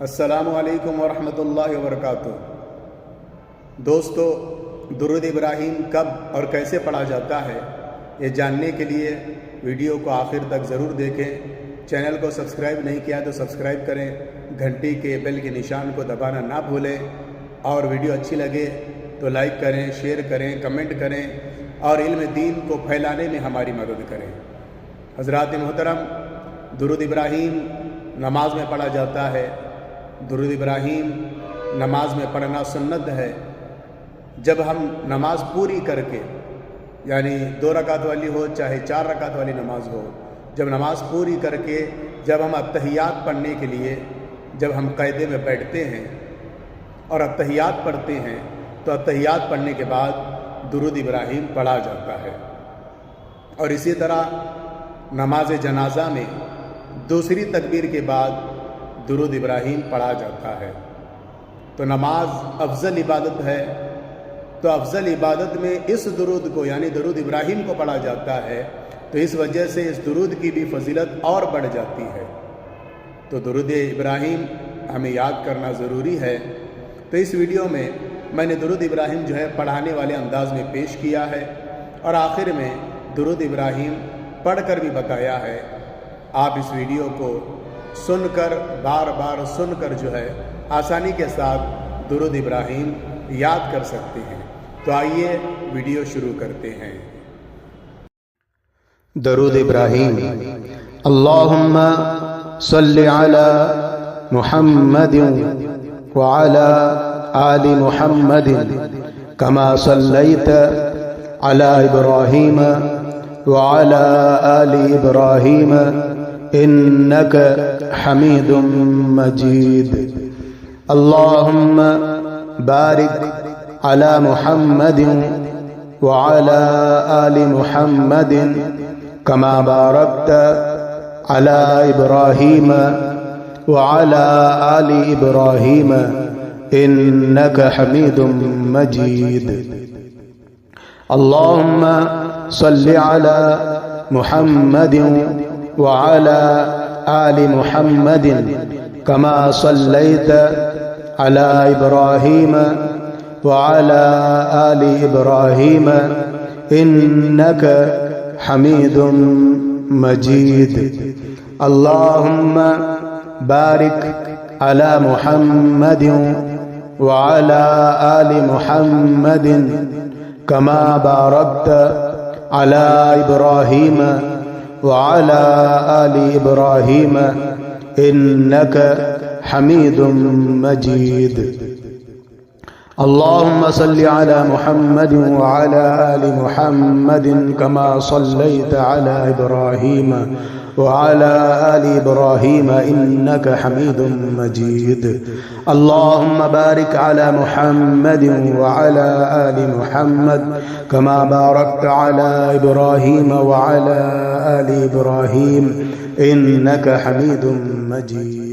السلام علیکم ورحمۃ اللہ وبرکاتہ۔ دوستو، درود ابراہیم کب اور کیسے پڑھا جاتا ہے یہ جاننے کے لیے ویڈیو کو آخر تک ضرور دیکھیں۔ چینل کو سبسکرائب نہیں کیا تو سبسکرائب کریں، گھنٹی کے بیل کے نشان کو دبانا نہ بھولیں، اور ویڈیو اچھی لگے تو لائک کریں، شیئر کریں، کمنٹ کریں اور علم دین کو پھیلانے میں ہماری مدد کریں۔ حضرات محترم، درود ابراہیم نماز میں پڑھا جاتا ہے۔ درود ابراہیم نماز میں پڑھنا سنت ہے۔ جب ہم نماز پوری کر کے، یعنی 2 رکعت والی ہو چاہے 4 رکعت والی نماز ہو، جب نماز پوری کر کے جب ہم اتحیات پڑھنے کے لیے جب ہم قاعدے میں بیٹھتے ہیں اور اتحیات پڑھتے ہیں تو اتحیات پڑھنے کے بعد درود ابراہیم پڑھا جاتا ہے۔ اور اسی طرح نماز جنازہ میں دوسری تکبیر کے بعد درود ابراہیم پڑھا جاتا ہے۔ تو نماز افضل عبادت ہے، تو افضل عبادت میں اس درود کو یعنی درود ابراہیم کو پڑھا جاتا ہے، تو اس وجہ سے اس درود کی بھی فضیلت اور بڑھ جاتی ہے۔ تو درود ابراہیم ہمیں یاد کرنا ضروری ہے۔ تو اس ویڈیو میں نے درود ابراہیم جو ہے پڑھانے والے انداز میں پیش کیا ہے، اور آخر میں درود ابراہیم پڑھ کر بھی بتایا ہے۔ آپ اس ویڈیو کو سن کر بار بار سن کر جو ہے آسانی کے ساتھ درود ابراہیم یاد کر سکتے ہیں۔ تو آئیے ویڈیو شروع کرتے ہیں۔ درود ابراہیم۔ اللہم صلی علی محمد وعلی آل محمد کما صلیت علی ابراہیم وعلی آل ابراہیم انک حمید مجید۔ اللہم بارک علی محمد وعلی آل محمد کما بارکت علی ابراہیم وعلی آل ابراہیم انک حمید مجید۔ اللہم صلی علی محمد وعلی آل محمد کما صلیت علی ابراہیم وعلی آل ابراہیم انک حمید مجید۔ اللہم بارک علی محمد وعلی آل محمد کما بارکت علی ابراہیم وعلی آل ابراہیم انک حمید مجید۔ اللہم صلی علی محمد وعلی آل محمد کما صلیت علی ابراہیم وعلی آل ابراہیم انک حمید مجید۔ اللہم بارک علی محمد وعلی آل محمد کما بارکت علی ابراہیم وعلی آل ابراہیم انک حمید مجید۔